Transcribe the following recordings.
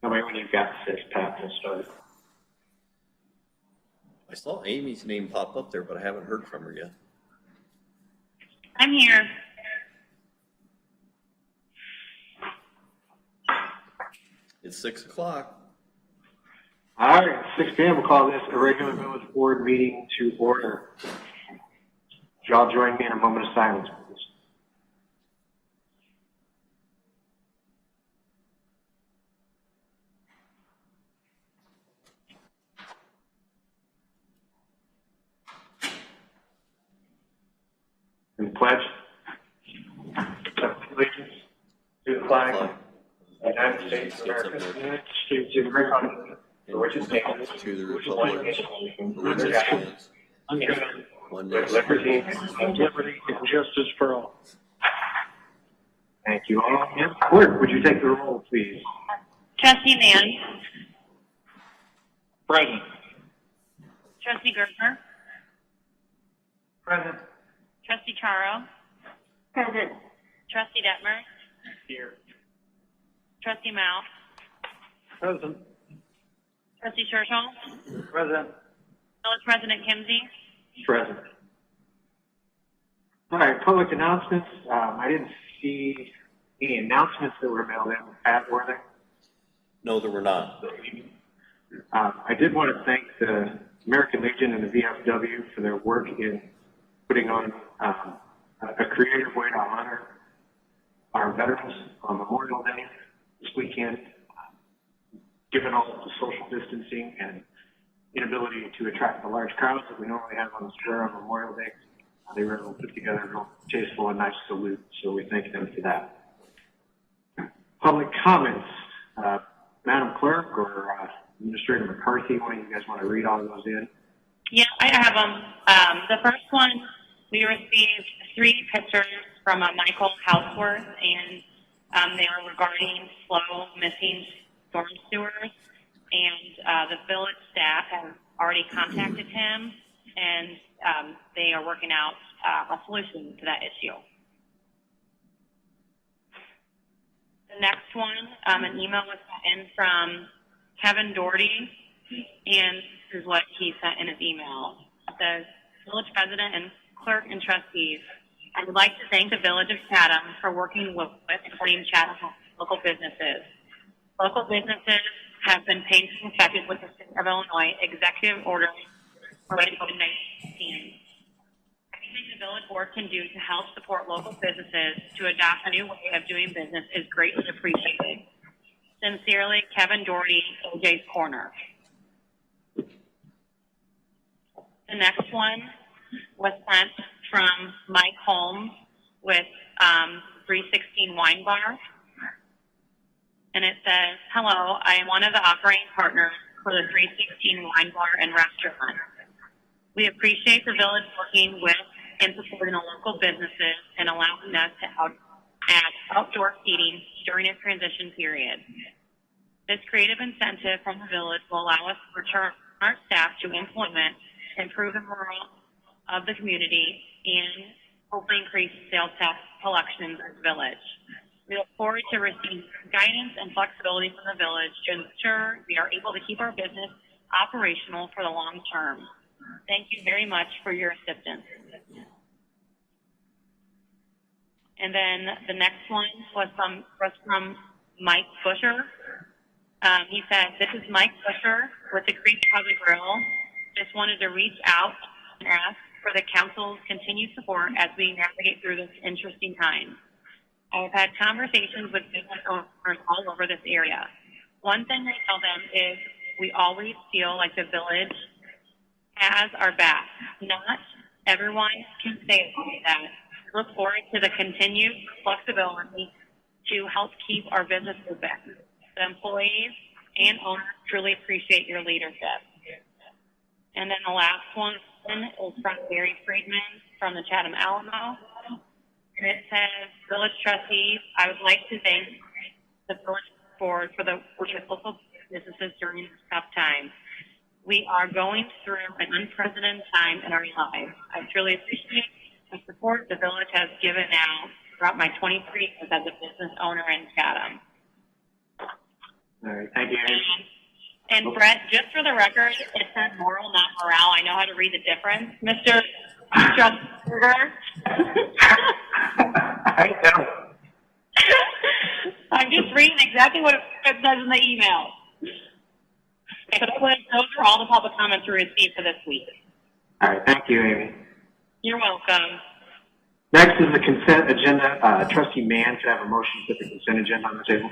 Tell me when you've got this, Pat, we'll start. I saw Amy's name pop up there, but I haven't heard from her yet. I'm here. It's 6 o'clock. All right, 6 p.m. We'll call this a regular village board meeting to order. Would you all join me in a moment of silence, please? And pledge allegiance to the flag of the United States of America, to the republic for which it stands, To the republic for which it stands, one with nation. liberty and justice for all. Thank you all. Yes, clerk, would you take the roll, please? Trustee Mann. Present. Trustee Gertner. Present. Trustee Charo. Present. Trustee Detmer. Here. Trustee Mao. Present. Trustee Churchill. Present. Village President Kimsey. Present. All right, public announcements. I didn't see any announcements that were mailed in. Pat, were there? No, there were not. I did want to thank the American Legion and the VFW for their work in putting on a creative way to honor our veterans on Memorial Day this weekend. Given all of the social distancing and inability to attract the large crowds that we normally have on the square on Memorial Day, they were able to put together a real tasteful and nice salute, so we thank them for that. Public comments. Madam Clerk or Administrator McCarthy, one of you guys want to read all those in? Yeah, I have them. The first one, we received 3 pictures from Michael Houseworth, and they were regarding slow missing storm sewers. And the village staff has already contacted him, and they are working out a solution to that issue. The next one, an email was sent in from Kevin Doherty, and this is what he sent in his email. It says, Village President and Clerk and Trustees, I would like to thank the Village of Chatham for working with and supporting Chatham local businesses. Local businesses have been painfully affected with the State of Illinois executive order regarding COVID-19. Anything the Village Board can do to help support local businesses to adopt a new way of doing business is greatly appreciated. Sincerely, Kevin Doherty, OJ's Corner. The next one was sent from Mike Holmes with 316 Wine Bar. And it says, hello, I am one of the operating partners for the 316 Wine Bar and Restaurant. We appreciate the village working with and supporting the local businesses and allowing us to add outdoor seating during a transition period. This creative incentive from the village will allow us to return our staff to employment, improve the morale of the community, and hopefully increase sales tax collections as a village. We look forward to receiving guidance and flexibility from the village to ensure we are able to keep our business operational for the long term. Thank you very much for your assistance. And then the next one was from Mike Busher. He said, this is Mike Busher with the Creek Pub and Grill. Just wanted to reach out and ask for the council's continued support as we navigate through this interesting time. I have had conversations with business owners all over this area. One thing I tell them is we always feel like the village has our back. Not everyone can say that. We look forward to the continued flexibility to help keep our business open. The employees and owners truly appreciate your leadership. And then the last one is from Barry Friedman from the Chatham Alamo. And it says, Village Trustees, I would like to thank the Village Board for the work with local businesses during this tough time. We are going through an unprecedented time in our lives. I truly appreciate the support the village has given now throughout my 23 years as a business owner in Chatham. All right, thank you, Amy. And Brett, just for the record, it said moral, not morale. I know how to read the difference, Mr. Strasburger. I know. I'm just reading exactly what it says in the email. Okay, those are all the public comments we received for this week. All right, thank you, Amy. You're welcome. Next is the consent agenda. Trustee Mann, can I have a motion to put the consent agenda on the table?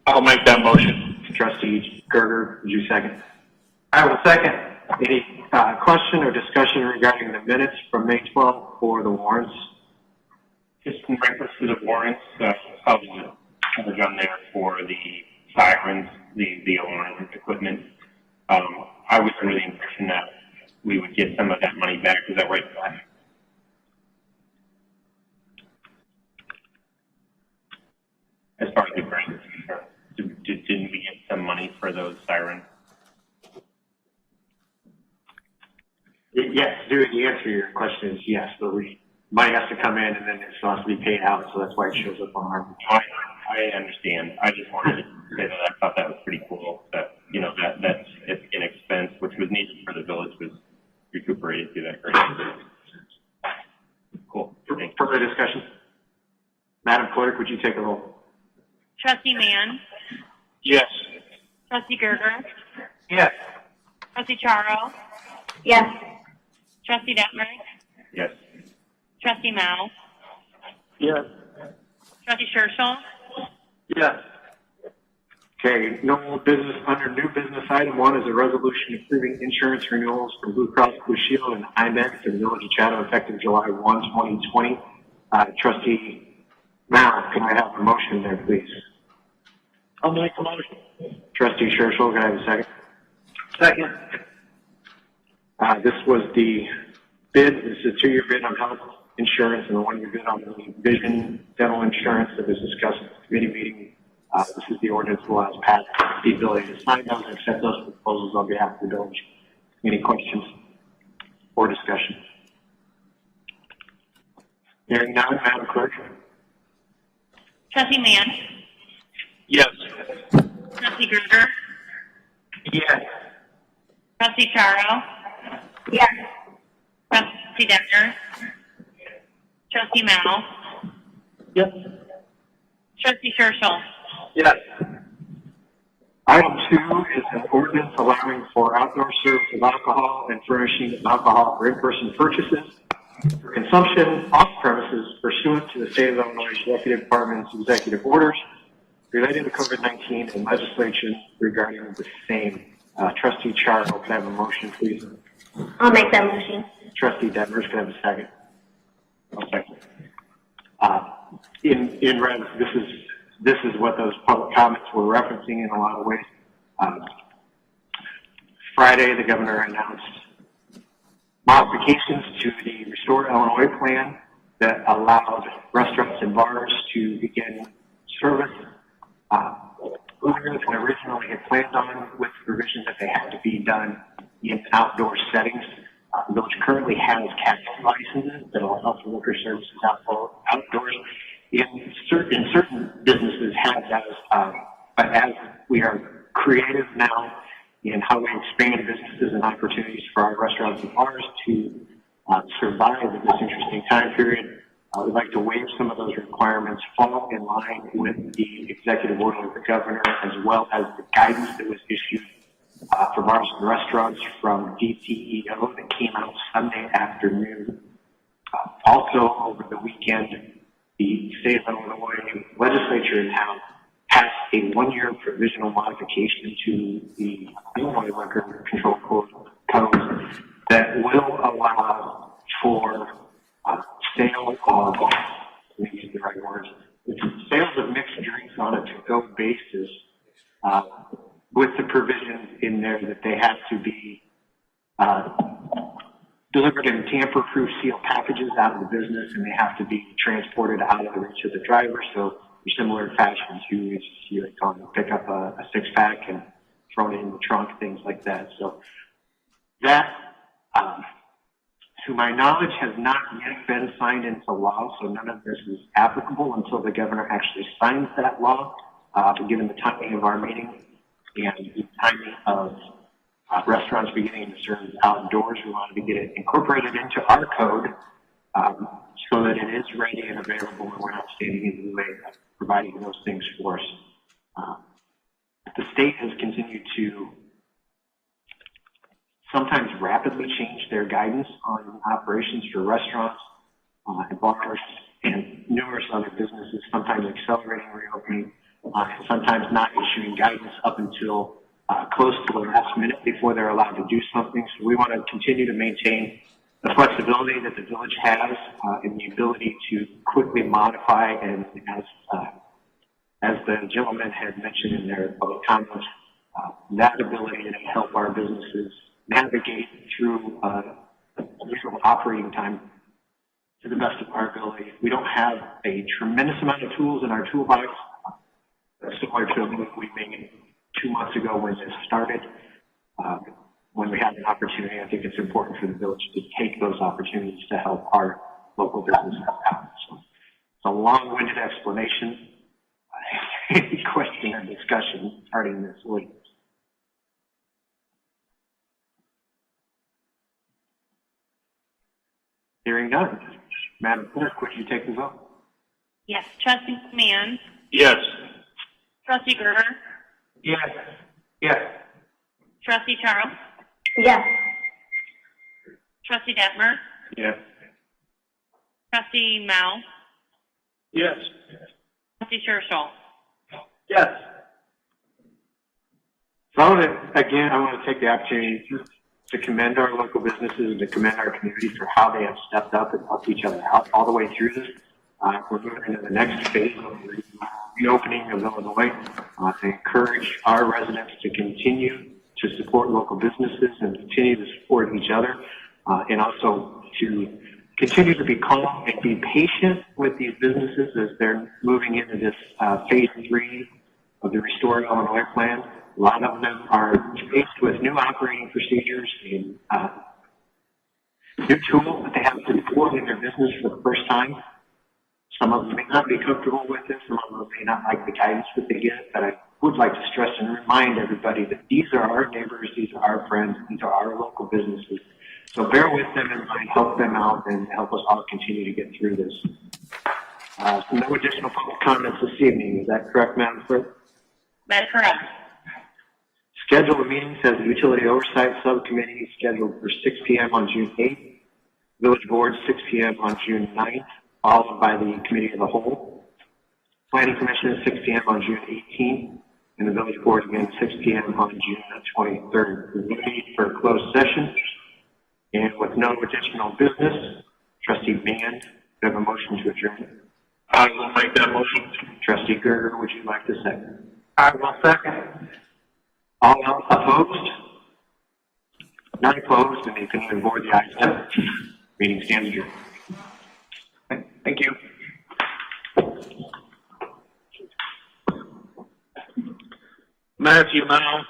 I'll make that motion. Trustee Gerger, would you second? I will second. Any question or discussion regarding the minutes from May 12th for the warrants? Just in reference to the warrants, how the coverage on there for the sirens, the alarm equipment. I was under the impression that we would get some of that money back. Is that right, Flash? As far as the grant is concerned, didn't we get some money for those sirens? Yes, the answer to your question is yes, but money has to come in and then it still has to be paid out, so that's why it shows up on our. I understand. I just wanted to say that I thought that was pretty cool. That that significant expense, which was needed for the village, was recuperated through that grant. Cool. Thank you. Further discussion? Madam Clerk, would you take a roll? Trustee Mann. Yes. Trustee Gerger. Yes. Trustee Charo. Yes. Trustee Detmer. Yes. Trustee Mao. Yes. Trustee Churchill. Yes. Okay, no business under new business. Item 1 is a resolution approving insurance renewals for Blue Cross Blue Shield and IMEX for the Village of Chatham effective July 1, 2020. Trustee Mao, can I have a motion there, please? I'll make a motion. Trustee Churchill, can I have a second? Second. This was the bid. This is a 2-year bid on health insurance and a 1-year bid on the vision dental insurance that was discussed at the committee meeting. This is the ordinance that allows Pat the ability to sign those and accept those proposals on behalf of the village. Any questions or discussion? Hearing none, Madam Clerk. Trustee Mann. Yes. Trustee Gerger. Yes. Trustee Charo. Yes. Trustee Detmer. Trustee Mao. Yes. Trustee Churchill. Yes. Item 2 is an ordinance allowing for outdoor service of alcohol and furnishing of alcohol for in-person purchases for consumption off premises pursuant to the State of Illinois Executive Department's executive orders related to COVID-19 and legislation regarding the same. Trustee Charo, can I have a motion, please? I'll make that motion. Trustee Detmers, can I have a second? I'll second. In red, this is what those public comments were referencing in a lot of ways. Friday, the governor announced modifications to the Restore Illinois plan that allowed restaurants and bars to begin service earlier than originally had planned on, with the provision that they had to be done in outdoor settings. The village currently has CAC licenses that allow for liquor services outdoors. In certain businesses have those, but as we are creative now in how we expand businesses and opportunities for our restaurants and bars to survive in this interesting time period, we'd like to waive some of those requirements, fall in line with the executive order of the governor, as well as the guidance that was issued for bars and restaurants from DCEO that came out Sunday afternoon. Also, over the weekend, the State of Illinois legislature in town passed a 1-year provisional modification to the Illinois Liquor Control Code that will allow for sale of, let me use the right words, sales of mixed drinks on a to-go basis, with the provision in there that they have to be delivered in tamper-proof sealed packages out of the business, and they have to be transported out of the reach of the driver. So similar fashion to you pick up a 6-pack and throw it in the trunk, things like that. So that, to my knowledge, has not yet been signed into law. So none of this is applicable until the governor actually signs that law. But given the timing of our meeting, and the timing of restaurants beginning to serve outdoors. We wanted to get it incorporated into our code so that it is ready and available and we're not standing in the way of providing those things for us. The state has continued to sometimes rapidly change their guidance on operations for restaurants and bars and numerous other businesses, sometimes accelerating reopening and sometimes not issuing guidance up until close to the last minute before they're allowed to do something. So we want to continue to maintain the flexibility that the village has and the ability to quickly modify, and as the gentleman had mentioned in their public comments, that ability to help our businesses navigate through usual operating time to the best of our ability. We don't have a tremendous amount of tools in our toolbox, similar to a move we made 2 months ago when this started. When we have an opportunity, I think it's important for the village to take those opportunities to help our local businesses out. So it's a long-winded explanation. Any question or discussion regarding this ordinance? Hearing none. Madam Clerk, would you take the vote? Yes. Trustee Mann. Yes. Trustee Gerber. Yes. Yes. Trustee Charles. Yes. Trustee Detmer. Yes. Trustee Mao. Yes. Trustee Churchill. Yes. So I want to take the opportunity to commend our local businesses and to commend our community for how they have stepped up and helped each other out all the way through this. We're moving into the next phase of the reopening of Illinois to encourage our residents to continue to support local businesses and continue to support each other, and also to continue to be calm and be patient with these businesses as they're moving into this phase 3 of the Restore Illinois plan. A lot of them are faced with new operating procedures and new tools that they haven't deployed in their business for the first time. Some of them may not be comfortable with it. Some of them may not like the guidance that they get. But I would like to stress and remind everybody that these are our neighbors, these are our friends, these are our local businesses. So bear with them and help them out and help us all continue to get through this. No additional public comments this evening. Is that correct, Madam Clerk? That is correct. Schedule of meetings has the Utility Oversight Subcommittee scheduled for 6 p.m. on June 8th, Village Board 6 p.m. on June 9th, followed by the Committee of the Whole. Planning Commission is 6 p.m. on June 18th, and the Village Board again 6 p.m. on June 23rd. We will meet for a closed session, and with no additional business, Trustee Mann, do you have a motion to adjourn? I will make that motion. Trustee Gerger, would you like to second? I will second. All opposed? None opposed, and the opinion of the board, the ayes have it. Meeting stands adjourned. Thank you. Matthew Mao.